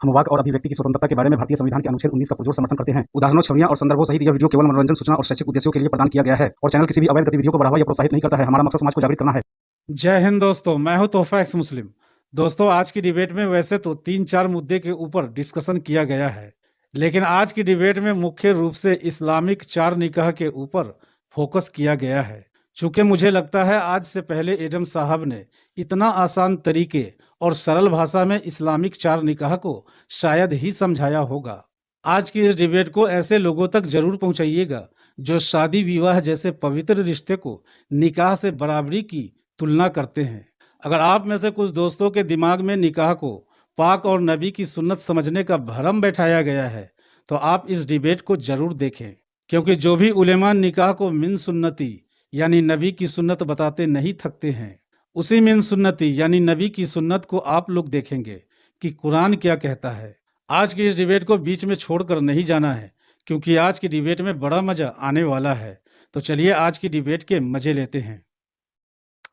हम वाक और अभिव्यक्ति की स्वतंत्रता के बारे में भारतीय संविधान के अनुच्छेद 19 का पुरजोर समर्थन करते हैं। उदाहरणों, छवियां और संदर्भों सहित यह वीडियो केवल मनोरंजन, सूचना और शैक्षिक उद्देश्यों के लिए प्रदान किया गया है और चैनल किसी भी अवैध गतिविधियों को बढ़ावा या प्रोत्साहित नहीं करता है। हमारा मकसद समाज को जागृत करना है। जय हिंद दोस्तों, मैं हूं तोहफा एक्स मुस्लिम। दोस्तों, आज की डिबेट में वैसे तो 3-4 मुद्दे के ऊपर डिस्कशन किया गया है, लेकिन आज की डिबेट में मुख्य रूप से इस्लामिक 4 निकाह के ऊपर फोकस किया गया है। चूंकि मुझे लगता है आज से पहले एडम साहब ने इतना आसान तरीके और सरल भाषा में इस्लामिक 4 निकाह को शायद ही समझाया होगा। आज की इस डिबेट को ऐसे लोगों तक जरूर पहुंचाइएगा जो शादी विवाह जैसे पवित्र रिश्ते को निकाह से बराबरी की तुलना करते हैं। अगर आप में से कुछ दोस्तों के दिमाग में निकाह को पाक और नबी की सुन्नत समझने का भरम बैठाया गया है, तो आप इस डिबेट को जरूर देखें, क्योंकि जो भी उलेमा निकाह को मिन सुन्नती यानी नबी की सुन्नत बताते नहीं थकते हैं, उसी मिन सुन्नती यानी नबी की सुन्नत को आप लोग देखेंगे कि कुरान क्या कहता है। आज की इस डिबेट को बीच में छोड़कर नहीं जाना है, क्योंकि आज की डिबेट में बड़ा मजा आने वाला है। तो चलिए आज की डिबेट के मजे लेते हैं।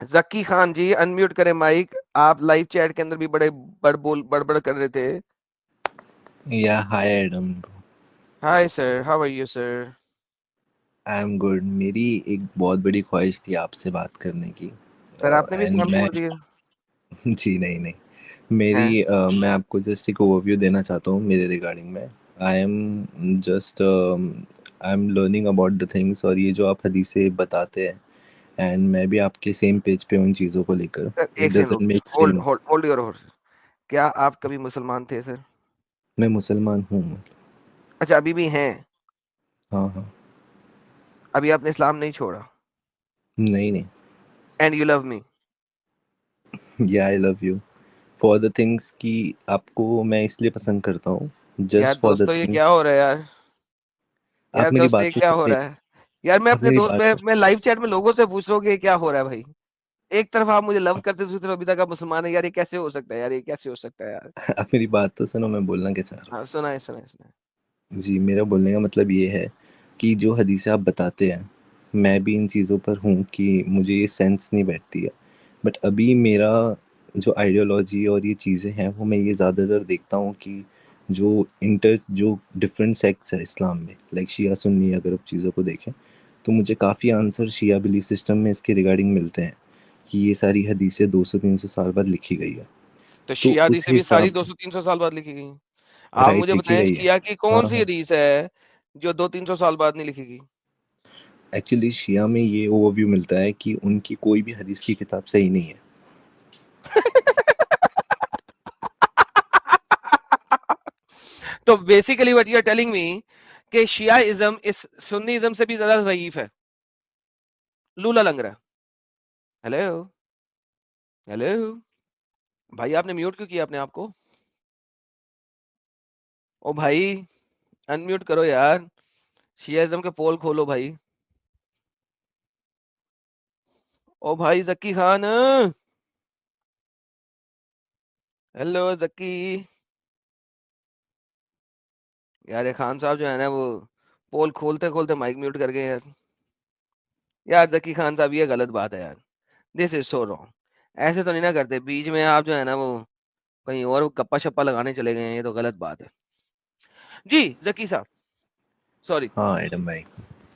जक्की खान जी अनम्यूट करें माइक। आप लाइव चैट के अंदर भी बड़े बड़बड़ कर रहे थे। Yeah, hi Adam. Hi sir, how are you sir? I'm good. मेरी एक बहुत बड़ी ख्वाहिश थी आपसे बात करने की। सर आपने भी And इस्लाम मैं छोड़ दिया? जी नहीं हैं? मैं आपको जस्ट एक ओवरव्यू देना चाहता हूँ मेरे रिगार्डिंग में। I am learning about the things, और ये जो आप हदीसें बताते हैं एंड मैं भी आपके सेम पेज पे उन चीज़ों को लेकर। सर इट एक second doesn't make hold sense. Hold hold your horse. क्या आप कभी मुसलमान थे सर? मैं मुसलमान हूँ। अच्छा, अभी भी हैं? हाँ हाँ। अभी आपने इस्लाम नहीं छोड़ा? नहीं। And you love me? या I love you for the things कि आपको मैं इसलिए पसंद करता हूँ, यार जस्ट फॉर द दोस्तों, ये थिंग। क्या हो रहा है यार? आप यार मेरी दोस्तों, बात ये तो क्या हो सुनिए। रहा है? यार मैं आप अपने मेरी दोस्त बात तो मैं लाइव चैट में लोगों से पूछ रहा हूँ कि ये क्या हो रहा है भाई। एक तरफ आप मुझे लव करते, दूसरी तरफ अभी तक आप मुसलमान है। यार ये कैसे हो सकता है यार? ये कैसे हो सकता है यार? आप मेरी बात तो सुनो, मैं बोलना क्या चाह रहा हाँ, सुनाए सुनाए सुनाए। हूँ। जी, मेरा बोलने का मतलब ये है कि जो हदीसें आप बताते हैं, मैं भी इन चीज़ों पर हूँ कि मुझे ये सेंस नहीं बैठती है। बट अभी मेरा जो आइडियोलॉजी और ये चीज़ें हैं, वो मैं ये ज़्यादातर देखता हूँ कि जो डिफरेंट सेक्ट्स है इस्लाम में, लाइक शिया सुन्नी, अगर आप चीज़ों को देखें तो मुझे काफ़ी आंसर शिया बिलीफ सिस्टम में इसके रिगार्डिंग मिलते हैं कि ये सारी हदीसें 200-300 साल बाद लिखी गई है। तो तो शिया उस हदीसें भी सारी हिसाब 200-300 साल बाद लिखी गई? आप राइट, मुझे लिखी बताएं गई है। शिया की हाँ कौन सी हाँ। हदीस है जो 200-300 साल बाद नहीं लिखी गई? एक्चुअली शिया में ये ओवरव्यू मिलता है कि उनकी कोई भी हदीस की किताब सही नहीं है। तो basically what you are telling me कि शियाइज्म इस सुन्नीइज्म से भी ज्यादा ज़ईफ है, लूला लंगड़ा। हेलो हेलो भाई, आपने म्यूट क्यों किया अपने आप को? ओ भाई, अनम्यूट करो यार। शियाइज्म के पोल खोलो भाई। ओ भाई जक्की खान, हेलो जक्की। यार ये खान साहब जो है ना, वो पोल खोलते खोलते माइक म्यूट कर गए यार। यार जक्की खान साहब, ये गलत बात है यार। This is so wrong. ऐसे तो नहीं ना करते, बीच में आप जो है ना वो कहीं और गप्पा शप्पा लगाने चले गए हैं। ये तो गलत बात है जी। जक्की साहब, सॉरी। हाँ एडम भाई,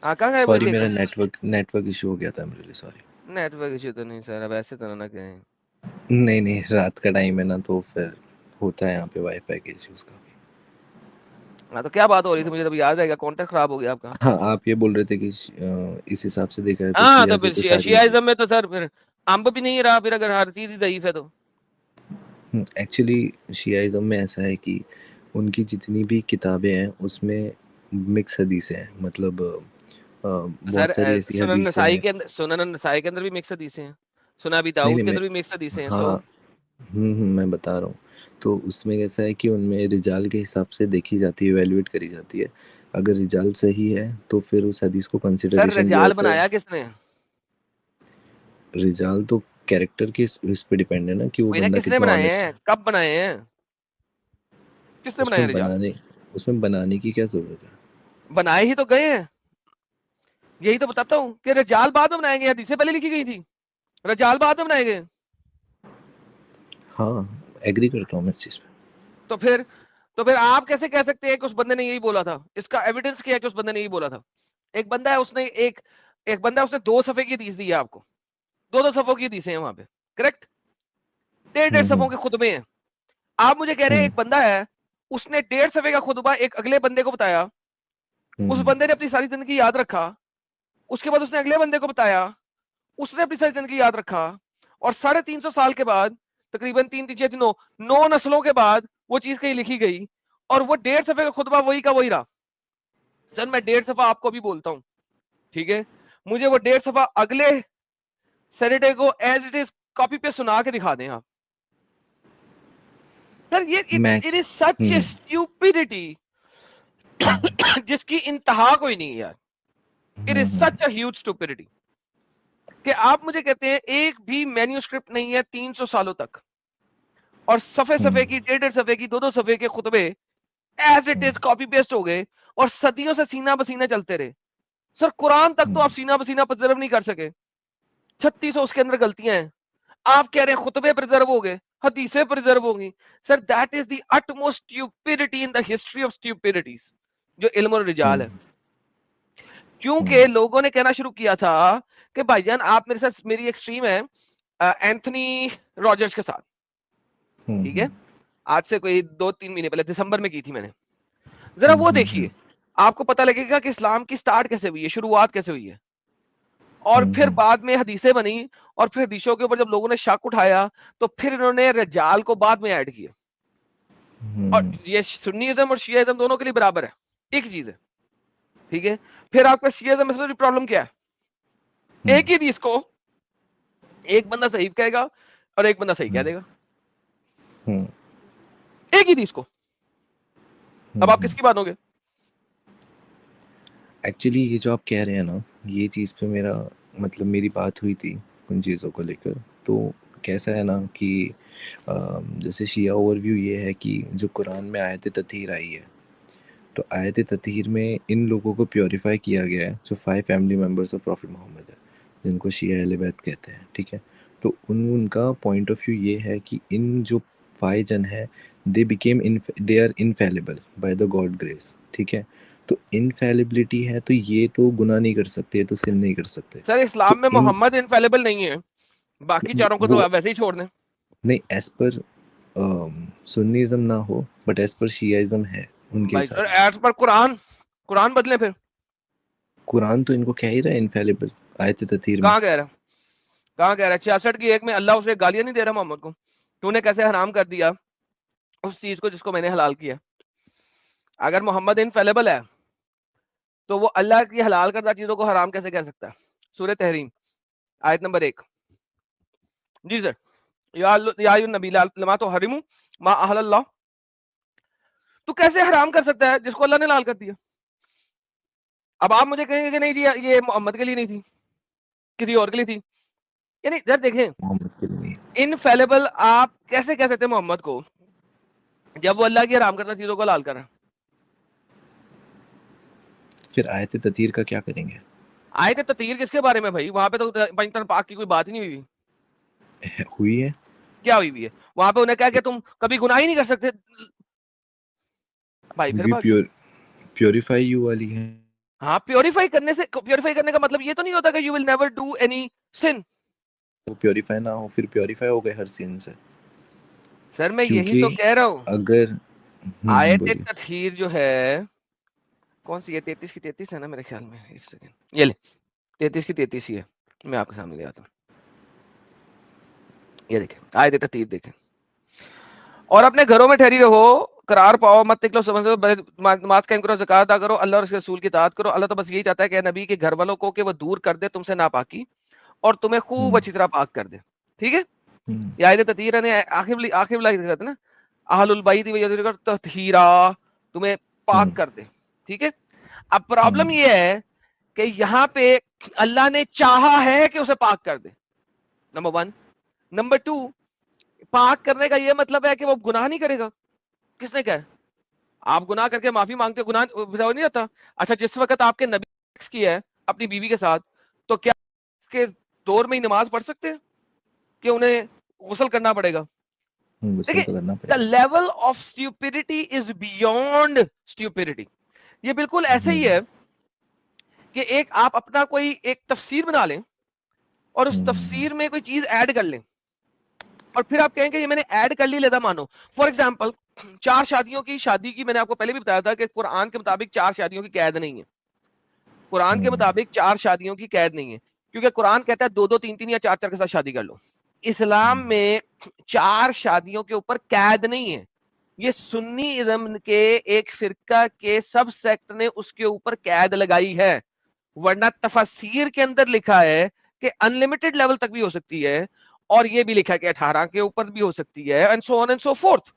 हाँ, कहाँ गए हुए सॉरी, थे मेरा एकदम से? नेटवर्क इशू हो गया था, I'm really sorry। Network issue तो नहीं सर, अब ऐसे तो ना कहें। नहीं, रात का टाइम है ना, तो फिर होता है यहाँ पे वाईफाई के इश्यूज का भी। हाँ, तो क्या बात हो रही थी? मुझे तो याद रहेगा, कॉन्टेक्ट खराब हो गया आपका। हाँ, आप ये बोल रहे थे कि इस हिसाब से देखा है तो हाँ, शिया तो की फिर तो सारी शियाइज्म में तो सर फिर अंब भी नहीं रहा फिर, अगर हर चीज ही ज़ईफ है तो। एक्चुअली शियाइज्म में ऐसा है कि उनकी जितनी भी किताबें हैं उसमें मिक्स हदीसें हैं, मतलब सर बहुत सारी ऐसी सुनन हदीसें नसाई हैं। के अंदर, सुनन नसाई के अंदर भी मिक्स हदीसें हैं। सुना अबी नहीं दाऊद नहीं के मैं अंदर भी मिक्स हदीसें हैं। सो हाँ, मैं बता रहा हूँ। तो उसमें कैसा है कि उनमें रिजाल के हिसाब से देखी जाती है, इवैल्यूएट करी जाती है। अगर रिजाल सही है तो फिर उस हदीस को सर कंसिडरेशन दिया रिजाल जाता है। बनाया किसने? रिजाल तो कैरेक्टर के इस पे डिपेंड है ना कि वो वही ना, बंदा किसने कितना बनाए ऑनेस्ट हैं, है। कब बनाए हैं, किसने बनाया उसमें रिजाल? बनाने उसमें बनाने की क्या ज़रूरत है? बनाए ही तो गए हैं। यही तो बताता हूँ कि रिजाल बाद में बनाए गए, हदीसें पहले लिखी गई थी, रिजाल बाद में बनाए गए। हाँ, एग्री करता हूँ मैं इस चीज़ पे। तो फिर तो फिर आप कैसे कह सकते हैं कि उस बंदे ने यही बोला था? इसका एविडेंस क्या है कि उस बंदे ने यही बोला था? एक बंदा है, उसने एक बंदा है, उसने 2 सफ़े की हदीस दी है आपको, 2-2 सफ़ों की हदीसें हैं वहां पे, करेक्ट? 1.5 सफ़ों के खुतबे हैं। आप मुझे कह रहे हैं एक बंदा है, उसने 1.5 सफ़े का खुतबा एक अगले बंदे को बताया, उस बंदे ने अपनी सारी जिंदगी याद रखा, उसके बाद उसने अगले बंदे को बताया, उसने अपनी सारी जिंदगी याद रखा, और 350 साल के बाद, तकरीबन 9 नस्लों के बाद वो चीज कहीं लिखी गई, और वो 1.5 सफ़े का खुतबा वही का वही रहा। सर मैं 1.5 सफ़ा आपको भी बोलता हूं, ठीक है, मुझे वो 1.5 सफ़ा अगले सैटरडे को एज इट इज कॉपी पे सुना के दिखा दें आप। सर ये it is such A stupidity जिसकी इंतहा कोई नहीं है यार। It is such a huge stupidity कि आप मुझे कहते हैं एक भी मैन्यूस्क्रिप्ट नहीं है 300 सालों तक, और सफ़े सफ़े की 1.5 सफ़े की 2-2 सफ़े के खुतबे as it is copy paste हो गए, और सदियों से सीना बसीना चलते रहे। सर कुरान तक तो आप सीना बसीना प्रिजर्व नहीं कर सके, 36 उसके अंदर गलतियां हैं। आप कह रहे हैं खुतबे प्रिजर्व हो गए, हदीसें प्रिजर्व होंगी। Sir that is the utmost stupidity in the history of stupidities जो इल्म और रिजाल है। क्योंकि लोगों ने कहना शुरू किया था कि भाईजान आप मेरे साथ, मेरी एक स्ट्रीम है एंथनी रॉजर्स के साथ, ठीक है, आज से कोई 2-3 महीने पहले दिसंबर में की थी मैंने। जरा वो देखिए, आपको पता लगेगा कि इस्लाम की स्टार्ट कैसे हुई है, शुरुआत कैसे हुई है, और फिर बाद में हदीसें बनी, और फिर हदीसों के ऊपर जब लोगों ने शक उठाया तो फिर इन्होंने रजाल को बाद में ऐड किया। और ये सुन्नीइज्म और शियाइज्म दोनों के लिए बराबर है, एक चीज है, ठीक है। फिर आपका शियाइज्म में सबसे प्रॉब्लम क्या है? एक ही हदीस को एक बंदा सही कहेगा और एक बंदा सही कह देगा, एक ही हदीस को। अब आप किसकी मानोगे? एक्चुअली ये जो आप कह रहे हैं ना, ये चीज़ पे मेरा मतलब मेरी बात हुई थी उन चीज़ों को लेकर। तो कैसा है ना कि जैसे शिया ओवरव्यू ये है कि जो कुरान में आयत तत्हीर आई है, तो आयत तत्हीर में इन लोगों को प्योरीफाई किया गया है जो 5 family members of prophet Muhammad है, जिनको शिया अहले बैत कहते हैं, ठीक है। तो उनका पॉइंट ऑफ व्यू ये है कि इन जो 5 जन है, they are infallible by the God grace, ठीक है। तो इनफेलिबिलिटी है, तो ये तो गुनाह नहीं कर सकते, तो सिन नहीं कर सकते। सर इस्लाम में मोहम्मद इनफेलिबल नहीं है, बाकी चारों को तो आप वैसे ही छोड़ दें। नहीं, एज पर सुन्नीज़म ना हो, बट एज पर शियाइज्म है उनके भाई हिसाब सर से। एज पर कुरान बदले फिर। कुरान तो इनको कह ही रहा है इनफेलिबल आयत तत्हीर में। कहाँ कह रहा है? कहाँ कह रहा है? 66 की एक में अल्लाह उसे गालियां नहीं दे रहा मोहम्मद को? तूने कैसे हराम कर दिया उस चीज को जिसको मैंने हलाल किया? अगर मोहम्मद इनफेलेबल है तो वो अल्लाह की हलाल करदा चीजों को हराम कैसे कह सकता है? सूरह तहरीम आयत नंबर 1। जी सर। या अय्युहन नबी लमा तो हरिमु मा अहल्लल्लाह। तू कैसे हराम कर सकता है जिसको अल्लाह ने हलाल कर दिया? अब आप मुझे कहेंगे कि नहीं जी ये मोहम्मद के लिए नहीं थी, किसी और के लिए थी। यानी जब देखें मोहम्मद के लिए नहीं। इनफेलेबल आप कैसे कह सकते हैं मोहम्मद को जब वो अल्लाह की हराम करदा चीजों को हलाल कर रहा है? फिर आयत तत्हीर का क्या करेंगे? आयत तत्हीर किसके बारे में भाई? वहां पे तो पंचतन पाक की कोई बात ही नहीं हुई। हुई है। क्या हुई हुई है वहां पे? उन्हें क्या कि तुम कभी गुनाह ही नहीं कर सकते भाई। फिर भी बात क्या? प्योरीफाई यू वाली है। हाँ, प्योरीफाई करने का मतलब ये तो नहीं होता कि you will never do any sin. वो प्योरीफाई ना हो, फिर प्योरीफाई हो गए हर सिन से। सर मैं यही क्योंकि तो कह रहा हूँ। अगर आयत बोलिए। तत्हीर जो है कौन सी है? 33 की 33 है ना मेरे ख्याल में। एक सेकंड, ये ले 33 की 33 ही है, मैं आपके सामने ले आता हूँ। ये देखें आयत तत्हीर देखें। और अपने घरों में ठहरी रहो, करार पाओ, मत निकलो, समझ नमाज कायम करो, ज़कात अदा करो, अल्लाह और उसके रसूल की इताअत करो। अल्लाह तो बस यही चाहता है कि नबी के घर वालों को कि वो दूर कर दे तुमसे नापाकी और तुम्हें खूब अच्छी तरह पाक कर दे। ठीक है, ये आयत तत्हीर ने आखिर कहते ना, अहलुल बैत व तत्हीरा, तुम्हें पाक कर दे। ठीक है, अब प्रॉब्लम ये है कि यहाँ पे अल्लाह ने चाहा है कि उसे पाक कर दे, नंबर 1। नंबर 2, पाक करने का ये मतलब है कि वो गुनाह नहीं करेगा। किसने कहा? आप गुनाह करके माफी मांगते हो, गुनाह नहीं जाता? अच्छा, जिस वक्त आपके नबी सेक्स किया है अपनी बीवी के साथ, तो क्या इसके दौर में ही नमाज पढ़ सकते हैं कि उन्हें गुस्ल करना पड़ेगा? गुस्सा देखिए तो करना द पड़ेगा। Level of stupidity is beyond stupidity. ये बिल्कुल ऐसे ही है कि एक आप अपना कोई एक तफसीर बना लें और उस तफसीर में कोई चीज ऐड कर लें और फिर आप कहेंगे ये मैंने ऐड कर ली, लेदा मानो। फॉर एग्जाम्पल 4 शादियों की शादी की मैंने आपको पहले भी बताया था कि कुरान के मुताबिक 4 शादियों की कैद नहीं है। कुरान के मुताबिक 4 शादियों की कैद नहीं है, क्योंकि कुरान कहता है 2-2 3-3 या 4-4 के साथ शादी कर लो। इस्लाम में 4 शादियों के ऊपर कैद नहीं है। ये सुन्नी इज्म के एक फिरका के सब सेक्ट ने उसके ऊपर कैद लगाई है, वरना तफसीर के अंदर लिखा है कि अनलिमिटेड लेवल तक भी हो सकती है, और ये भी लिखा है कि 18 के ऊपर भी हो सकती है, and so on and so fourth.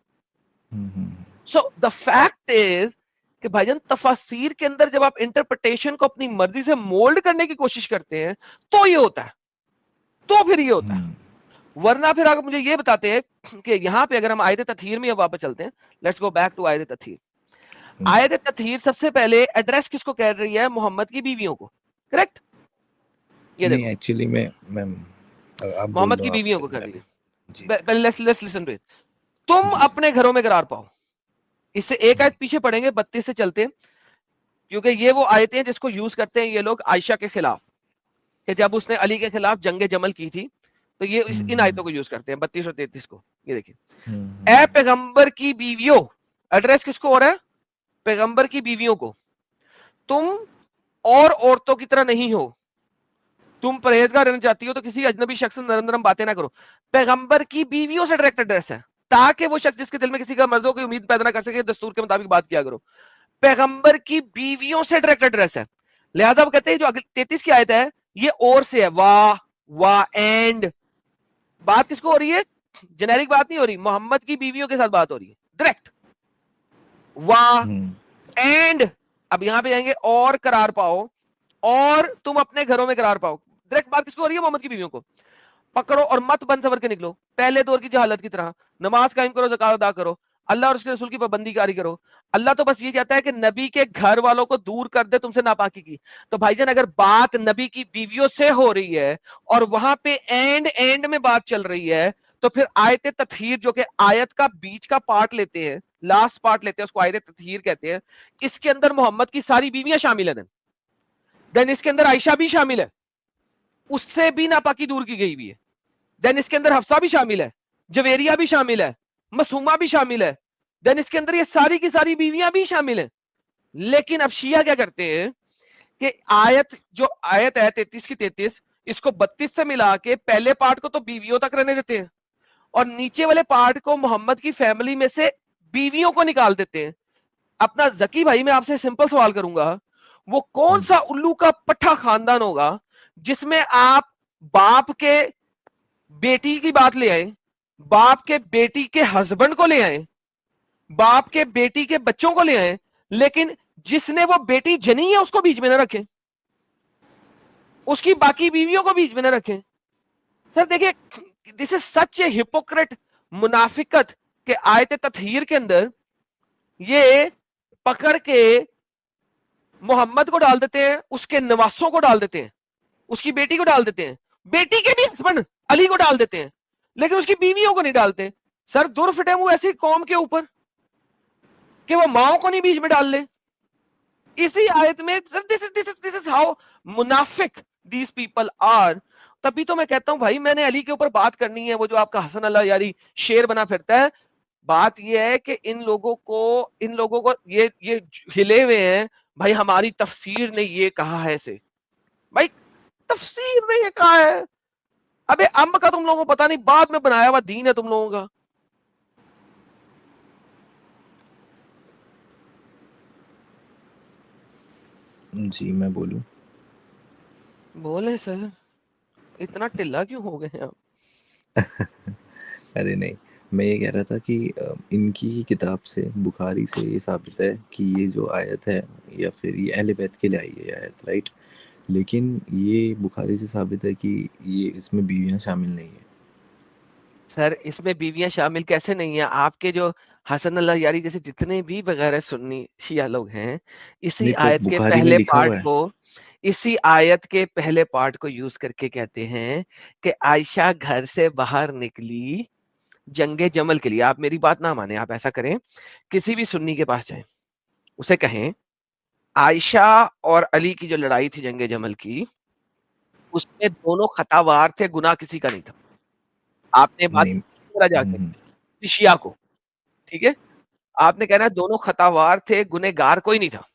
So the fact is कि भाईजान तफसीर के अंदर जब आप इंटरप्रिटेशन को अपनी मर्जी से मोल्ड करने की कोशिश करते हैं तो ये होता है, तो फिर ये होता है। वरना फिर आप मुझे ये बताते हैं कि यहां पे अगर हम आयत तथहीर में अब वापस चलते हैं, लेट्स गो बैक टू आयत तथहीर। आयत तथहीर सबसे पहले एड्रेस किसको कर रही है? मोहम्मद की बीवियों को, करेक्ट? ये नहीं देखो एक्चुअली मैं आप बोल मोहम्मद दो की आप, बीवियों फिर को कर मैं रही भी। है। जी पहले लेट्स लिसन टू इट। तुम जी जी। अपने घरों में करार पाओ। इससे एक आयत पीछे पढ़ेंगे 32 से चलते, क्योंकि ये वो आयतें हैं जिसको यूज करते हैं ये लोग आयशा के खिलाफ, कि जब उसने अली के खिलाफ जंग जमल की थी, तो ये इन आयतों को यूज करते हैं 32 और 33 को। ये देखिए, ए पैगंबर की बीवियों, एड्रेस किसको हो रहा है? पैगंबर की बीवियों को। तुम और औरतों की तरह नहीं हो, तुम परहेजगार रहना चाहती हो तो किसी अजनबी शख्स से नरम नरम बातें ना करो। पैगंबर की बीवियों से डायरेक्ट एड्रेस है, ताकि वो शख्स जिसके दिल में किसी का मर्द हो की उम्मीद पैदा ना कर सके, दस्तूर के मुताबिक बात किया करो। पैगंबर की बीवियों से डायरेक्ट एड्रेस है। लिहाजा वो कहते हैं जो 33 की आयत है ये और से है, वाह वाह एंड। बात किसको हो रही है? जेनेरिक बात नहीं हो रही, मोहम्मद की बीवियों के साथ बात हो रही है डायरेक्ट। वाह एंड, अब यहां पे आएंगे और करार पाओ, और तुम अपने घरों में करार पाओ। डायरेक्ट बात किसको हो रही है? मोहम्मद की बीवियों को। पकड़ो और मत बन सवर के निकलो, पहले दौर की जहालत की तरह। नमाज कायम करो, ज़कात अदा करो, अल्लाह और उसके रसूल की पाबंदी कारी करो। अल्लाह तो बस ये चाहता है कि नबी के घर वालों को दूर कर दे तुमसे नापाकी की। तो भाईजान अगर बात नबी की बीवियों से हो रही है और वहां पे एंड में बात चल रही है, तो फिर आयत तथहीर जो कि आयत का बीच का पार्ट लेते हैं, लास्ट पार्ट लेते हैं, उसको आयत तथहीर कहते हैं। इसके अंदर मोहम्मद की सारी बीवियां शामिल है, देन इसके अंदर आयशा भी शामिल है, उससे भी नापाकी दूर की गई हुई है। देन इसके अंदर हफ्सा भी शामिल है, जवेरिया भी शामिल है, मसूमा भी शामिल है। देन इसके अंदर ये सारी की सारी बीवियां भी शामिल हैं। लेकिन अब शिया क्या करते हैं कि जो आयत है 33 की 33, इसको 32 से मिला के पहले पार्ट को तो बीवियों तक रहने देते हैं, और नीचे वाले पार्ट को मोहम्मद की फैमिली में से बीवियों को निकाल देते हैं। अपना जकी भाई मैं आपसे सिंपल सवाल करूंगा, वो कौन सा उल्लू का पट्टा खानदान होगा जिसमें आप बाप के बेटी की बात ले आए, बाप के बेटी के हस्बैंड को ले आए, बाप के बेटी के बच्चों को ले आए, लेकिन जिसने वो बेटी जनी है उसको बीच में ना रखें, उसकी बाकी बीवियों को बीच में ना रखें। सर देखिए, this is such a hypocrite मुनाफिकत के आयत तथहीर के अंदर ये पकड़ के मोहम्मद को डाल देते हैं, उसके नवासों को डाल देते हैं, उसकी बेटी को डाल देते हैं, बेटी के भी हस्बैंड अली को डाल देते हैं, लेकिन उसकी बीवियों को नहीं डालते। सर दूर फिटे मुंह ऐसी कौम के ऊपर कि वो माओ को नहीं बीच में डाल ले। इसी आयत में सर दिस इज हाउ मुनाफिक दीज पीपल आर। तभी तो मैं कहता हूं भाई मैंने अली के ऊपर बात करनी है, वो जो आपका हसन अल्लाह यारी शेर बना फिरता है। बात ये है कि इन लोगों को ये हिले हुए हैं भाई, हमारी तफसीर ने ये कहा है से। भाई तफसीर ने ये कहा है, अबे अम्ब का तुम लोगों को पता नहीं, बाद में बनाया हुआ दीन है तुम लोगों का। जी मैं बोलूं? बोले सर, इतना टिल्ला क्यों हो गए आप? अरे नहीं, मैं ये कह रहा था कि इनकी ही किताब से, बुखारी से ये साबित है कि ये जो आयत है, या फिर ये अहले बैत के लिए आई है ये आयत, राइट? लेकिन ये बुखारी से साबित है कि ये इसमें बीवियां शामिल नहीं है। सर इसमें बीवियां शामिल कैसे नहीं है? आपके जो हसन अल्लाह यारी जैसे जितने भी वगैरह सुन्नी शिया लोग हैं, इसी नहीं तो आयत के बुखारी में पहले लिखा हुआ पार्ट है। को इसी आयत के पहले पार्ट को यूज करके कहते हैं कि आयशा घर से बाहर निकली जंगे जमल के लिए, आप मेरी बात ना माने, आप ऐसा करें, किसी भी सुन्नी के पास जाएं, उसे कहें आयशा और अली की जो लड़ाई थी जंगे जमल की, उसमें दोनों खतावार थे, गुनाह किसी का नहीं था। आपने बात नहीं। जाके किसी शिया को, ठीक है, आपने कहना है दोनों खतावार थे, गुनहगार कोई नहीं था।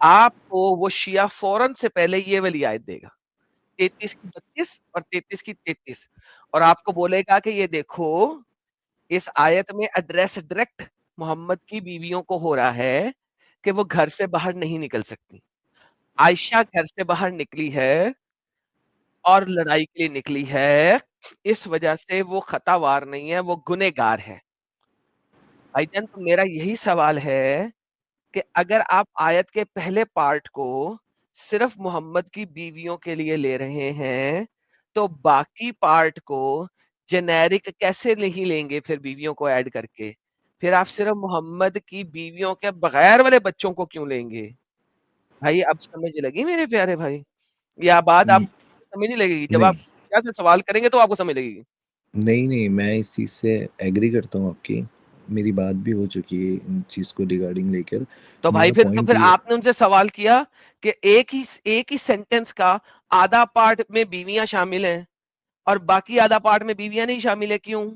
आपको वो शिया फौरन से पहले ये वाली आयत देगा, 33 की 32 और 33 की 33, और आपको बोलेगा कि ये देखो, इस आयत में एड्रेस डायरेक्ट मोहम्मद की बीवियों को हो रहा है कि वो घर से बाहर नहीं निकल सकती। आयशा घर से बाहर निकली है और लड़ाई के लिए निकली है, इस वजह से वो खतावार नहीं है, वो गुनहगार है। भाईजान, तो मेरा यही सवाल है कि अगर आप आयत के पहले पार्ट को सिर्फ मोहम्मद की बीवियों के लिए ले रहे हैं, तो बाकी पार्ट को जेनेरिक कैसे नहीं लेंगे फिर बीवियों को ऐड करके? फिर आप सिर्फ मोहम्मद की बीवियों के बगैर वाले बच्चों को क्यों लेंगे? भाई अब समझ लगी मेरे प्यारे भाई? या बात आप समझ नहीं लगेगी? जब आप नहीं, क्या से सवाल करेंगे तो आपको समझ लगेगी। नहीं, नहीं, मैं इस चीज़ से एग्री करता हूँ आपकी। मेरी बात भी हो चुकी है इन चीज़ को रिगार्डिंग लेकर। तो भाई मेरा तो पॉइंट फिर ये आपने उनसे सवाल किया कि एक ही सेंटेंस का आधा पार्ट में बीवियां शामिल हैं और बाकी आधा पार्ट में बीवियां नहीं शामिल है, क्यों?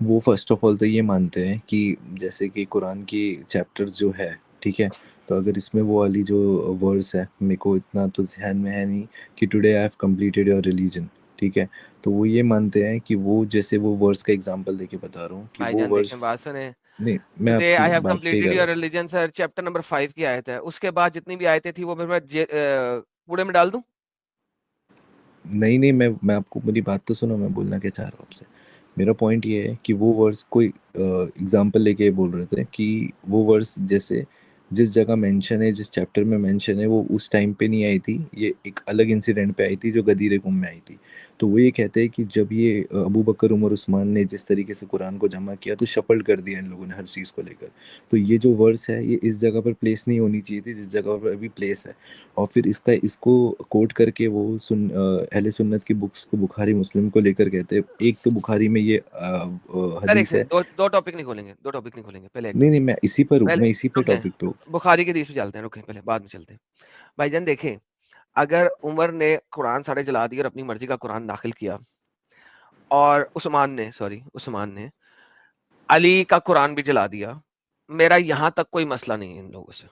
वो फ़र्स्ट ऑफ़ ऑल तो ये मानते हैं कि जैसे कि कुरान की चैप्टर्स जो है, ठीक है? तो अगर इसमें वो वाली जो वर्स है, मेरे को इतना तो ज़हन में है नहीं कि today I have completed your religion, ठीक है? तो वो ये मानते हैं कि वो जैसे वो वर्स का एग्ज़ाम्पल देके बता रहा हूँ कि वो भाईजान देखें, वर्स बात सुने, नहीं, मैं टुडे आपकी आई हैव बात पे ही कंप्लीटेड कर योर रहा रिलीजन सर, चैप्टर नंबर 5 की आयत है। उसके बाद जितनी भी आयतें थी वो मैं कूड़े में डाल दूं? हूँ। नहीं, नहीं, मैं आपको मेरी बात तो सुनो, मैं बोलना क्या चाह रहा हूँ आपसे। मेरा पॉइंट ये है कि वो वर्स कोई एग्ज़ाम्पल लेके बोल रहे थे कि वो वर्स जैसे जिस जगह मेंशन है, जिस चैप्टर में मेंशन है, वो उस टाइम पे नहीं आई थी। ये एक अलग इंसिडेंट पे आई थी जो गदीर कुम में आई थी। तो वो ये कहते हैं कि जब ये अबू बकर, उमर, उस्मान ने जिस तरीके से कुरान को जमा किया तो शफ़ल कर दिया इन लोगों ने हर चीज़ को लेकर। तो ये जो वर्स है ये इस जगह पर प्लेस नहीं होनी चाहिए थी जिस जगह पर अभी प्लेस है। और फिर इसको कोट करके वो अहले सुन्नत की बुक्स को बुखारी मुस्लिम को लेकर कहते हैं। एक तो बुखारी में ये सर एक हदीस है। सेकंड, दो टॉपिक नहीं खोलेंगे, दो टॉपिक नहीं खोलेंगे, पहले एक नहीं, मिनट। नहीं, मैं इसी पर हूँ, पहले मैं इसी पे रुके, टॉपिक पे हूँ। बुखारी के हदीस पे चलते हैं, रुके पहले, बाद में चलते हैं। भाईजान देखें, अगर उमर ने कुरान सारे जला दिए और अपनी मर्जी का कुरान दाखिल किया, और उस्मान ने अली का कुरान भी जला दिया, मेरा यहां तक कोई मसला नहीं है इन लोगों से।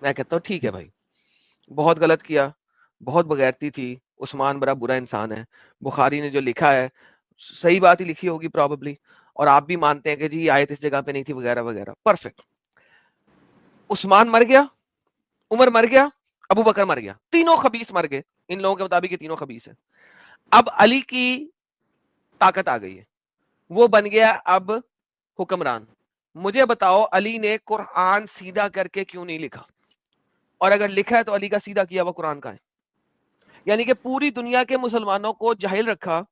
मैं कहता हूँ ठीक है भाई, बहुत गलत किया, बहुत बगैरती थी, उस्मान बड़ा बुरा इंसान है, बुखारी ने जो लिखा है सही बात ही लिखी होगी प्रॉबेबली, और आप भी मानते हैं कि जी आयत इस जगह पे नहीं थी वगैरह वगैरह, परफेक्ट। उस्मान मर गया, उमर मर गया, अबू बकर मर गया, तीनों खबीस मर गए, इन लोगों के मुताबिक ये तीनों खबीस है। अब अली की ताकत आ गई है, वो बन गया अब हुक्मरान। मुझे बताओ अली ने कुरान सीधा करके क्यों नहीं लिखा? और अगर लिखा है तो अली का सीधा किया हुआ कुरान का है। यानी कि पूरी दुनिया के मुसलमानों को जाहिल रखा,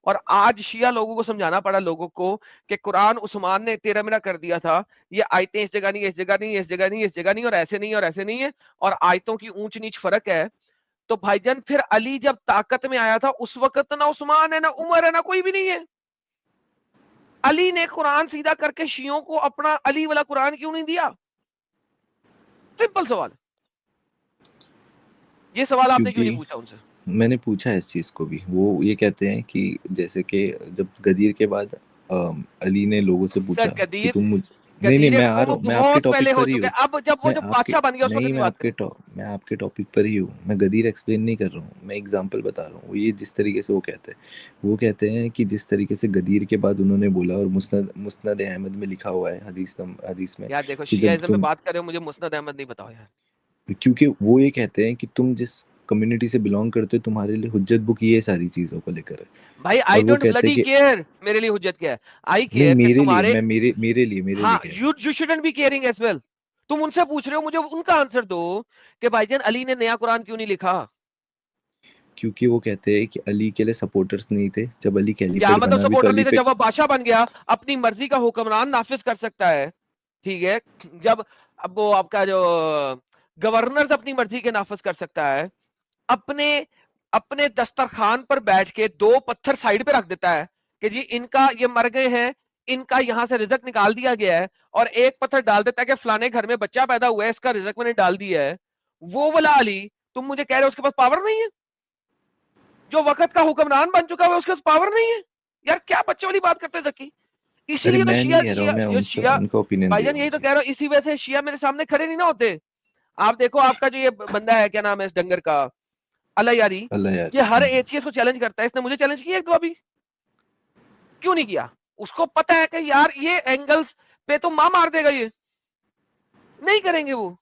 और आज शिया लोगों को समझाना पड़ा लोगों को कि कुरान उस्मान ने तेरा मेरा कर दिया था, ये आयतें इस जगह नहीं, इस जगह नहीं, इस जगह नहीं, इस जगह नहीं, और ऐसे नहीं और ऐसे नहीं है, और आयतों की ऊंच नीच फर्क है। तो भाईजान फिर अली जब ताकत में आया था उस वक्त ना उस्मान है, ना उमर है, ना कोई भी नहीं है। अली ने कुरान सीधा करके शियों को अपना अली वाला कुरान क्यों नहीं दिया? सिंपल सवाल। ये सवाल आपने क्यों क्योंकि नहीं पूछा उनसे? मैंने पूछा है इस चीज़ को भी। वो ये कहते हैं कि जैसे कि जब गदीर के बाद अली ने लोगों से सर पूछा कि गदीर, तुम मुझ नहीं, नहीं, गदीर मैं आ रहा वो हूँ, मैं आपके बहुत पहले टॉपिक हो पर ही चुके हूँ। हैं। अब जब वो मैं जब आपके बादशाह बन गया उस वक्त नहीं, की बात करें। मैं आपके टॉपिक पर ही हूँ। मैं गदीर एक्सप्लेन नहीं कर रहा हूँ, मैं एग्ज़ाम्पल बता रहा हूँ। ये जिस तरीके से वो कहते हैं कि जिस तरीके से गदीर के बाद उन्होंने बोला, और मुस्नद मुस्नद अहमद में लिखा हुआ है हदीस में यार देखो, कि जब शियाइज्म में तुम बात कर रहे हो, मुझे मुस्नद अहमद नहीं बताओ यार। क्योंकि वो ये कहते हैं कि तुम जिस कम्युनिटी से बिलोंग करते हो तुम्हारे लिए हुज्जत बुक ये सारी चीज़ों को लेकर है। भाई आई और वो डोंट कहते हैं ब्लडी कि केयर मेरे लिए हुज्जत क्या है। आई नहीं, केयर कि मेरे लिए, तुम्हारे, मैं मेरे लिए हाँ, कह रहा हूँ। You shouldn't be caring as well. तुम उनसे पूछ रहे हो, मुझे उनका आंसर दो कि भाईजान अली ने नया कुरान क्यों नहीं लिखा? क्योंकि वो कहते हैं कि अली के लिए सपोर्टर्स नहीं थे, जब अली या कैलिफेट मतलब बना भी तो सपोर्टर अली नहीं था, पे जब वो बादशाह बन गया अपनी मर्जी का हुक्मरान नाफिज कर सकता है, ठीक है। जब अब वो आपका जो गवर्नर अपनी मर्जी के नाफिज कर सकता है, अपने अपने दस्तरखान पर बैठ के दो पत्थर साइड पे रख देता है कि जी इनका ये मर गए हैं, इनका यहां से रिजक निकाल दिया गया है, और एक पत्थर डाल देता है कि फलाने घर में बच्चा पैदा हुआ है, इसका रिजक मैंने डाल दिया है, वो वाला अली तुम मुझे कह रहे हो उसके पास पावर नहीं है? जो वक्त का हुक्मरान बन चुका है उसके पास पावर नहीं है? यार क्या बच्चे वाली बात करते हैं जकी। अरे इसीलिए तो मैं नहीं शिया कह रहा हूँ, शिया मैं जो उनसे शिया उनका ओपिनियन दिया भाईजान, यही तो मुझे। कह रहा हूँ, इसी वजह से शिया मेरे सामने खड़े नहीं ना होते। आप देखो आपका जो ये बंदा है, क्या नाम है इस डंगर का, अल्लाह यारी, अल्लाह यार। ये हर एथियस को चैलेंज करता है। इसने मुझे चैलेंज किया एक दो अभी, क्यों नहीं किया? उसको पता है कि यार ये एंगल्स पे तो मां मार देगा, ये नहीं करेंगे, वो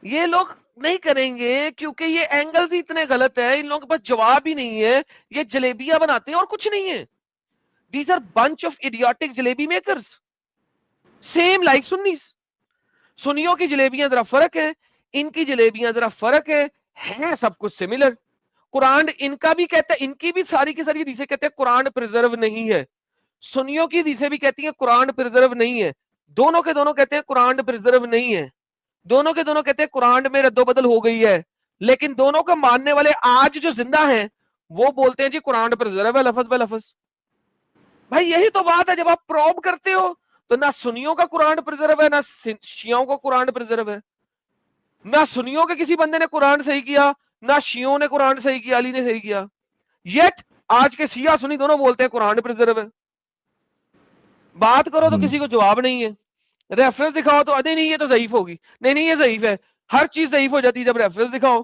ये लोग नहीं करेंगे क्योंकि ये एंगल्स ही इतने गलत है, इन लोगों के पास जवाब ही नहीं है, ये जलेबियां बनाते हैं और कुछ नहीं है। These are bunch of idiotic jalebi makers, same like Sunnis. सुन्नियों की जलेबियां जरा फर्क है, इनकी जलेबियां जरा फर्क है सब कुछ सिमिलर। कुरान इनका भी कहता है, इनकी भी सारी की सारी हदीसें कहते हैं कुरान प्रिजर्व नहीं है, सुन्नियों की हदीसें भी कहती हैं कुरान प्रिजर्व नहीं है, दोनों के दोनों कहते हैं कुरान प्रिजर्व नहीं है, दोनों के दोनों कहते हैं कुरान में रद्दोबदल हो गई है, लेकिन दोनों को मानने वाले आज जो जिंदा हैं वो बोलते हैं जी कुरान प्रिजर्व है लफज ब लफज। भाई यही तो बात है, जब आप प्रॉब करते हो तो ना सुन्नियों का कुरान प्रिजर्व है, ना शियाओं का कुरान प्रिजर्व है, ना सुन्नियों के किसी बंदे ने कुरान सही किया, ना शियों ने कुरान सही किया, अली ने सही किया। येट आज के शिया सुन्नी दोनों बोलते हैं कुरान प्रिजर्व है। बात करो तो किसी को जवाब नहीं है, रेफरेंस दिखाओ तो अरे नहीं ये तो ज़ईफ होगी, नहीं नहीं ये ज़ईफ है। हर चीज ज़ईफ हो जाती है जब रेफरेंस दिखाओ,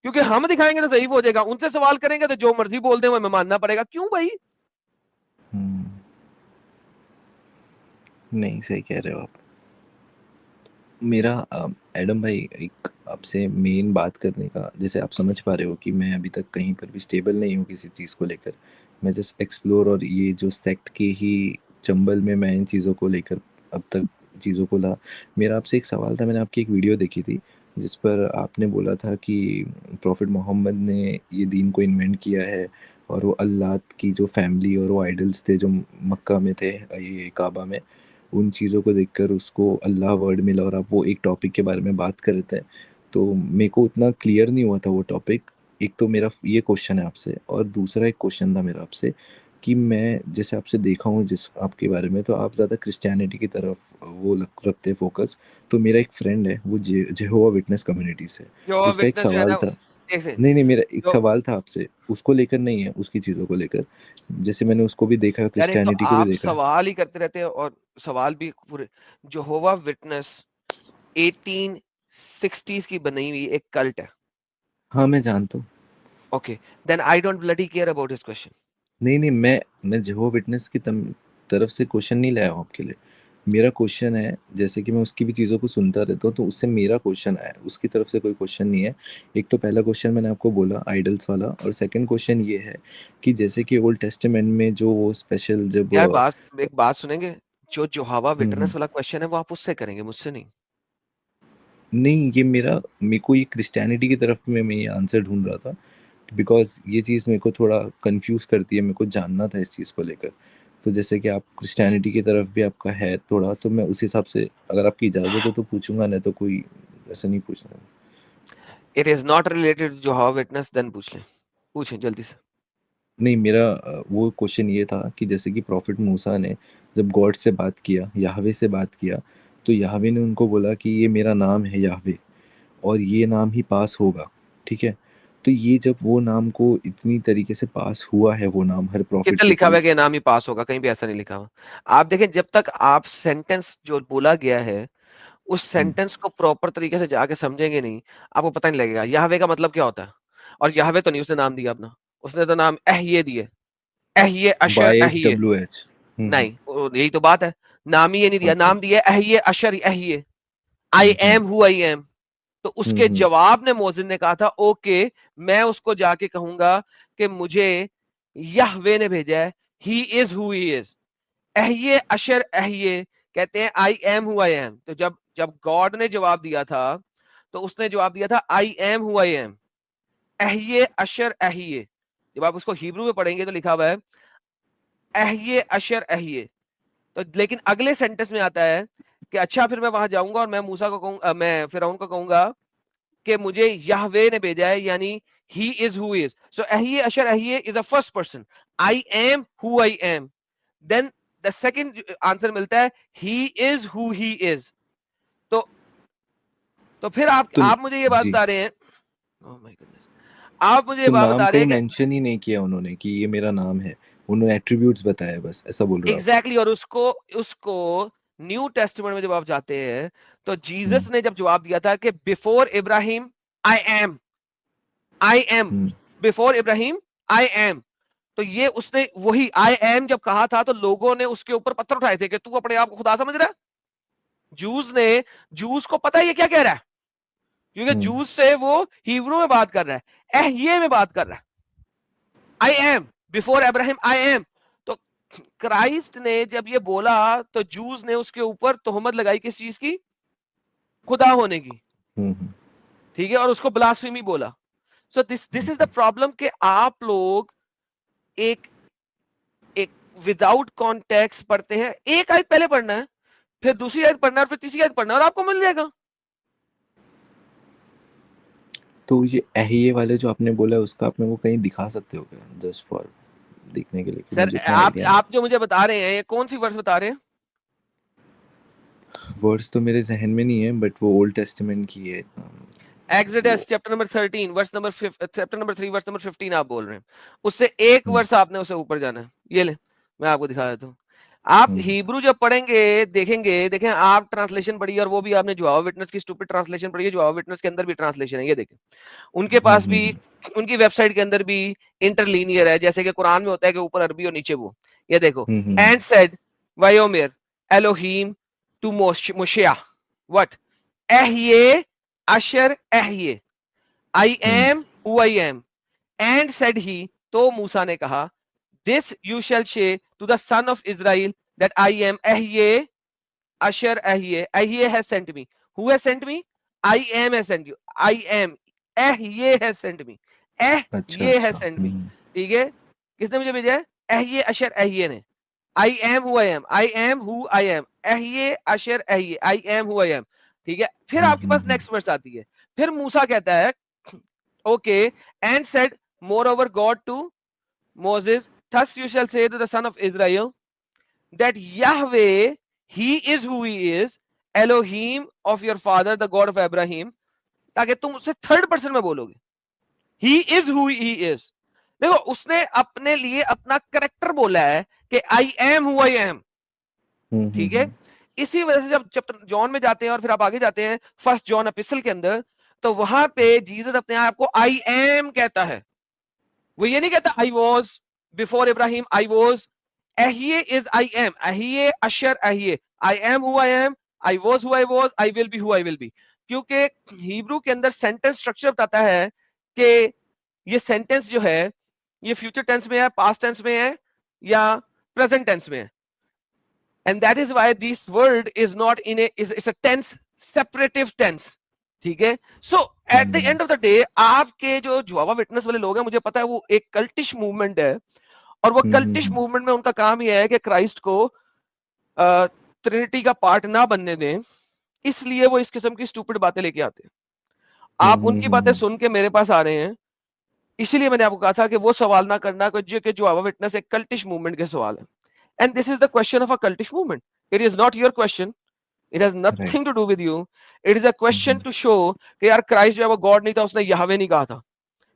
क्योंकि हम दिखाएंगे तो ज़ईफ हो जाएगा, उनसे सवाल करेंगे तो जो मर्जी बोल दे वो हमें मानना पड़ेगा। क्यों भाई? नहीं, सही कह रहे हो आप। मेरा एडम भाई एक आपसे मेन बात करने का, जैसे आप समझ पा रहे हो कि मैं अभी तक कहीं पर भी स्टेबल नहीं हूँ किसी चीज़ को लेकर। मैं जस्ट एक्सप्लोर, और ये जो सेक्ट के ही चंबल में मैं इन चीज़ों को लेकर अब तक चीज़ों को ला। मेरा आपसे एक सवाल था, मैंने आपकी एक वीडियो देखी थी जिस पर आपने बोला था कि प्रॉफिट मोहम्मद ने ये दीन को इन्वेंट किया है, और वो अल्लाह की जो फैमिली और वो आइडल्स थे जो मक्का में थे, ये काबा में, उन चीज़ों को देखकर उसको अल्लाह वर्ड मिला, और आप वो एक टॉपिक के बारे में बात कर रहे थे। तो मेरे को उतना क्लियर नहीं हुआ था वो टॉपिक। एक तो मेरा ये क्वेश्चन है आपसे, और दूसरा एक क्वेश्चन था मेरा आपसे कि मैं जैसे आपसे देखा हूँ जिस आपके बारे में, तो आप ज़्यादा क्रिश्चियनिटी की तरफ वो रखते हैं फोकस। तो मेरा एक फ्रेंड है, वो जेहोवा विटनेस कम्युनिटी से, जो तो उसका एक विटनेस जो है सवाल ना, था। एक सेकंड, नहीं, मेरा एक जो सवाल था आपसे, उसको लेकर नहीं है, उसकी चीज़ों को लेकर। जैसे मैंने उसको भी देखा है, यार एक तो क्रिश्चियनिटी को भी आप देखा है। सवाल ही करते रहते हैं, और सवाल भी पूरे। जेहोवा विटनेस 1860s की बनी हुई एक कल्ट है। हाँ, मैं जानता हूँ। Okay, then I don't bloody care about his question. नहीं, मैं जेहोवा विटनेस की तरफ से क्वेश्चन नहीं लाया हूँ आपके लिए। मेरा क्वेश्चन है, जैसे कि मैं उसकी भी चीज़ों को सुनता रहता हूँ, तो उससे मेरा क्वेश्चन आया, उसकी तरफ से कोई क्वेश्चन नहीं है। एक तो पहला क्वेश्चन मैंने आपको बोला आइडल्स वाला, और सेकंड क्वेश्चन ये है कि जैसे कि ओल्ड टेस्टामेंट में जो वो स्पेशल जब यार एक बात सुनेंगे, जो जेहोवा हुँ। विटनेस वाला क्वेश्चन है वो आप उससे करेंगे, मुझसे नहीं। नहीं, ये मेरे को ये क्रिश्चियनिटी की तरफ में मैं ये आंसर ढूँढ रहा था, बिकॉज़ ये चीज़ मेरे को थोड़ा कन्फ्यूज़ करती है, मेरे को जानना था इस चीज़ को लेकर। तो जैसे कि आप क्रिश्चियनिटी की तरफ भी आपका है थोड़ा, तो मैं उस हिसाब से, अगर आपकी इजाज़त हो तो पूछूँगा, नहीं तो कोई ऐसा नहीं पूछना। It is not related to Jehovah witness, देन पूछ लें, पूछें जल्दी से। नहीं, मेरा वो क्वेश्चन ये था कि जैसे कि प्रॉफिट मूसा ने जब गॉड से बात किया, याहवे से बात किया, तो याहवे ने उनको बोला कि ये मेरा नाम है याहवे, और ये नाम ही पास होगा, ठीक है? तो ये जब वो नाम को इतनी तरीके से पास हुआ है, वो नाम हर प्रॉफिट किधर के लिखा हुआ थ्रू। है कि नाम ही पास होगा? कहीं भी ऐसा नहीं लिखा हुआ। आप देखें, जब तक आप सेंटेंस जो बोला गया है उस हुँ, सेंटेंस को प्रॉपर तरीके से जाके समझेंगे नहीं, आपको पता नहीं लगेगा याहवे का मतलब क्या होता है। और याहवे तो नहीं उसने नाम दिया अपना, उसने तो नाम एहये दिए, एहये अशर एहये। YHWH। नहीं, यही तो बात है, नाम ही ये नहीं दिया, अच्छा। नाम दिया एहये अशर एहये, I who, who. Am who I am. तो हुँ, उसके हुँ। जवाब ने मोजिन ने कहा था ओके, मैं उसको जाके कहूंगा कि मुझे यहवे ने भेजा है, he is who he is. एहये अशर एहये कहते हैं I am who I am. तो जब जब गॉड ने जवाब दिया था तो उसने जवाब दिया था I am who I am, एहये अशर एहये। जब आप उसको हिब्रू में पढ़ेंगे तो लिखा हुआ है एहये अशर एहये। तो लेकिन अगले सेंटेंस में आता है कि अच्छा फिर मैं वहां जाऊंगा और मैं मूसा को कहूंगा, मैं फिरौन को कहूंगा कि मुझे याहवे ने भेजा है, यानी he is who he is. So ahiye ashar ahiye is a first person. I am who I am. Then the second answer मिलता है he is who he is. तो फिर तो आप मुझे ये बात जी बता रहे हैं, oh my goodness, आप मुझे ये तो बात नाम बता रहे कहीं हैं कि मेंशन ही नहीं किया उन्होंने कि ये मेरा नाम है, उन्होंने एट्रीब्यूट्स बताया बस, ऐसा बोल रहे हो आप? एग्जैक्टली और उसको न्यू टेस्टमेंट में जब आप जाते हैं तो जीसस ने जब जवाब दिया था कि before Ibrahim I am before Ibrahim I am, तो ये उसने वही आई एम जब कहा था तो लोगों ने उसके ऊपर पत्थर उठाए थे कि तू अपने आप को खुदा समझ रहा है। जूस को पता है ये क्या कह रहा है, क्योंकि जूस से वो हिब्रू में बात कर रहा है, एहये में बात कर रहा है, I am before Abraham I am. तो क्राइस्ट ने जब ये बोला तो जूस ने उसके ऊपर तोहमत लगाई किस चीज की, खुदा होने की, ठीक है, और उसको ब्लास्फेमी बोला। So this is the problem कि आप लोग एक विदाउट कॉन्टेक्स्ट पढ़ते हैं, एक आयत पहले पढ़ना है, फिर दूसरी आयत पढ़ना है, फिर तीसरी आयत पढ़ना है और आपको मिल जाएगा। तो ये एहिये वाले जो आपने बोला है उसका आपने वो कहीं दिखा सकते हो क्या, जस्ट फॉर देखने के लिए कि सर मुझे इतना आइडिया आप जो मुझे बता रहे हैं ये कौन सी वर्स बता रहे हैं? वर्ड्स तो मेरे जहन में नहीं है बट वो ओल्ड टेस्टामेंट की है इतना। Exodus chapter number 13 verse number chapter number 3 verse number 15 आप बोल रहे हैं, उससे एक वर्स आपने उसे ऊपर जाना है। ये ले मैं आपको दिखा देता हूँ। आप हिब्रू जब पढ़ेंगे देखें आप ट्रांसलेशन पढ़ी और वो भी आपने जोआवा विटनेस की स्टूपिड ट्रांसलेशन पढ़ी है, जोआवा विटनेस के अंदर भी ट्रांसलेशन है, ये देखें उनके पास भी उनकी वेबसाइट के अंदर भी इंटरलीनियर है, जैसे कि कुरान में होता है कि ऊपर अरबी और नीचे वो। ये देखो एंड सेड वायोमिर एलोहीम टू मोशिया व्हाट एहये अशर एहये I am who I am and said he, तो मूसा ने कहा this you shall say to the son of Israel that I am एहये अशर एहये, एहये has sent me, who has sent me, I am has sent you, I am एहये has sent me, एहये has sent me, ठीक है, किसने मुझे भेजा है, एहये अशर एहये ने, I am who I am, I am who I am, एहये अशर एहये, I am who I am, ठीक है। फिर आपके पास नेक्स्ट वर्स आती है, फिर मूसा कहता है okay and said moreover God to Moses thus you shall say to the son of Israel that Yahweh he is who he is Elohim of your father the God of Abraham, ताकि तुम उससे third person में बोलोगे he is who he is। देखो उसने अपने लिए अपना करेक्टर बोला है कि I am who I am, ठीक है। इसी वजह से जब चैप्टर जॉन में जाते हैं और फिर आप आगे जाते हैं फर्स्ट जॉन एपिस्टल के अंदर, तो वहां पे जीसस अपने आप को I am कहता है, वो ये नहीं कहता I was before Ibrahim, I was, Ahye is I am, Ahye Asher Ahye, I am who I am, I was who I was, I will be who I will be। क्योंकि Hebrew के अंदर sentence structure बताता है कि ये sentence जो है ये फ्यूचर टेंस में है, पास्ट टेंस में है या प्रेजेंट टेंस में है, and that is why this word is not in a it's a tense separative tense, ठीक है। So at the end of the day आपके जो जोवा विटनेस वाले लोग हैं, मुझे पता है वो एक कल्टिश मूवमेंट है, और वो कल्टिश मूवमेंट में उनका काम यह है कि क्राइस्ट को ट्रिनिटी का पार्ट ना बनने दें, इसलिए वो इस किस्म की स्टूपिड बातें लेके आते हैं। आप उनकी बातें सुन के मेरे पास आ रहे हैं, इसीलिए मैंने आपको कहा था कि वो सवाल ना करना कि जो आवा विटनेस एक कल्टिश मूवमेंट के सवाल है, and this is the question of a cultish movement, it is not your question, it has nothing to do with you, it is a question to show कि यार क्राइस्ट जो है वो God नहीं था, उसने यहवे नहीं कहा था,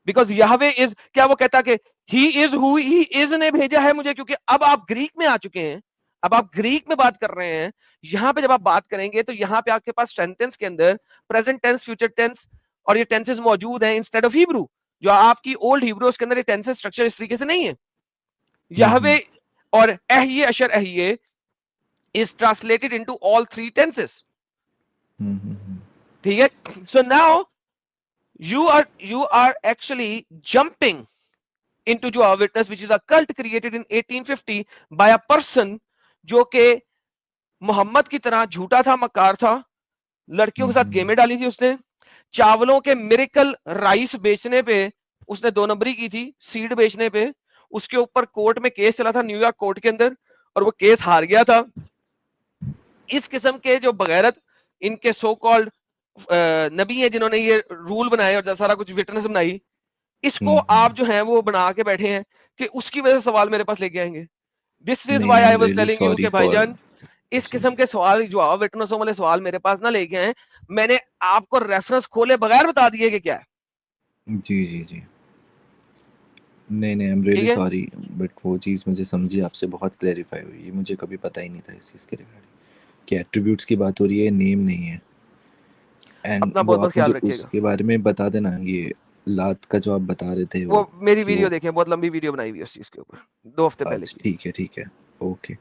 बिकॉज यहवे इज, क्या वो कहता कि ही इज हु ही इज ने भेजा है मुझे, क्योंकि अब आप ग्रीक में आ चुके हैं, अब आप ग्रीक में बात कर रहे हैं। यहां पे जब आप बात करेंगे तो यहां पे आपके पास सेंटेंस के अंदर प्रेजेंट टेंस, फ्यूचर टेंस और ये टेंसेस मौजूद हैं इंस्टेड ऑफ हिब्रू, जो आपकी ओल्ड हिब्रू उसके अंदर ये टेंसेस स्ट्रक्चर इस तरीके से नहीं है। यहवे और एहये अशर एहये is translated into all three tenses, ठीक है। So now you are actually jumping into Jehovah's Witness, which is a cult created in 1850 by a person जो के मोहम्मद की तरह झूठा था, मकार था, लड़कियों के साथ गेमें डाली थी उसने, चावलों के मिरेकल राइस बेचने पे उसने 2 नंबरी की थी, सीड बेचने पे उसके ऊपर कोर्ट में केस चला था, न्यूयॉर्क कोर्ट के अंदर, और वो केस हार गया था। इस किस्म के जो बगैरत इनके सो कॉल्ड नबी है जिन्होंने ये रूल बनाए और सारा कुछ विटनेस बनाई, इसको आप जो है वो बना के बैठे हैं कि उसकी वजह से सवाल मेरे पास लेके आएंगे। दिस इज नहीं व्हाई नहीं, I I am was really telling you sorry कि फॉर। भाईजान इस जी किस्म के सवाल जो आप विटनेसों वाले सवाल मेरे पास ना लेके आए, मैंने आपको रेफरेंस खोले बगैर बता दिए कि क्या है। जी जी जी। नहीं नहीं, आई एम ठीक रियली है, सॉरी, बट वो चीज़ मुझे समझी आपसे बहुत क्लेरिफाई हुई। ये मुझे कभी पता ही नहीं था इस चीज़ के रिगार्डिंग कि एट्रीब्यूट्स की बात हो रही है, नेम नहीं है। एंड अपना वो बहुत बहुत आप ख्याल मुझे रखिएगा। उसके बारे में बता देना, ये लात का जो आप बता रहे थे वो वो, मेरी कि वीडियो वो देखें, बहुत लंबी वीडियो बनाई हुई है उस चीज के ऊपर, 2 हफ्ते पहले अच्छा की। ठीक है, okay.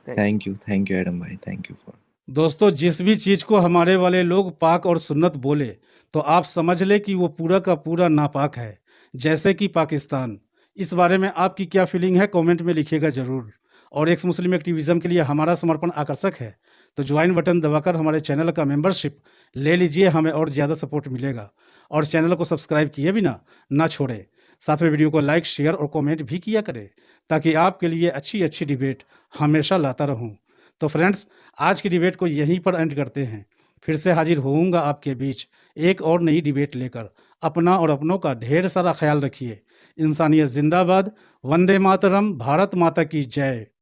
Thank you. Thank you Adam भाई, थैंक यू फॉर। दोस्तों जिस भी चीज को हमारे वाले लोग पाक और सुन्नत बोले तो आप समझ ले कि वो पूरा का पूरा नापाक है, जैसे कि पाकिस्तान। इस बारे में आपकी क्या फीलिंग है कमेंट में लिखिएगा जरूर। और एक्स मुस्लिम एक्टिविज्म के लिए हमारा समर्पण आकर्षक है, तो ज्वाइन बटन दबाकर हमारे चैनल का मेंबरशिप ले लीजिए, हमें और ज़्यादा सपोर्ट मिलेगा। और चैनल को सब्सक्राइब किए बिना ना छोड़े, साथ में वीडियो को लाइक शेयर और कमेंट भी किया करें, ताकि आपके लिए अच्छी अच्छी डिबेट हमेशा लाता रहूं। तो फ्रेंड्स, आज की डिबेट को यहीं पर एंड करते हैं। फिर से हाजिर होऊंगा आपके बीच एक और नई डिबेट लेकर। अपना और अपनों का ढेर सारा ख्याल रखिए। इंसानियत जिंदाबाद। वंदे मातरम। भारत माता की जय।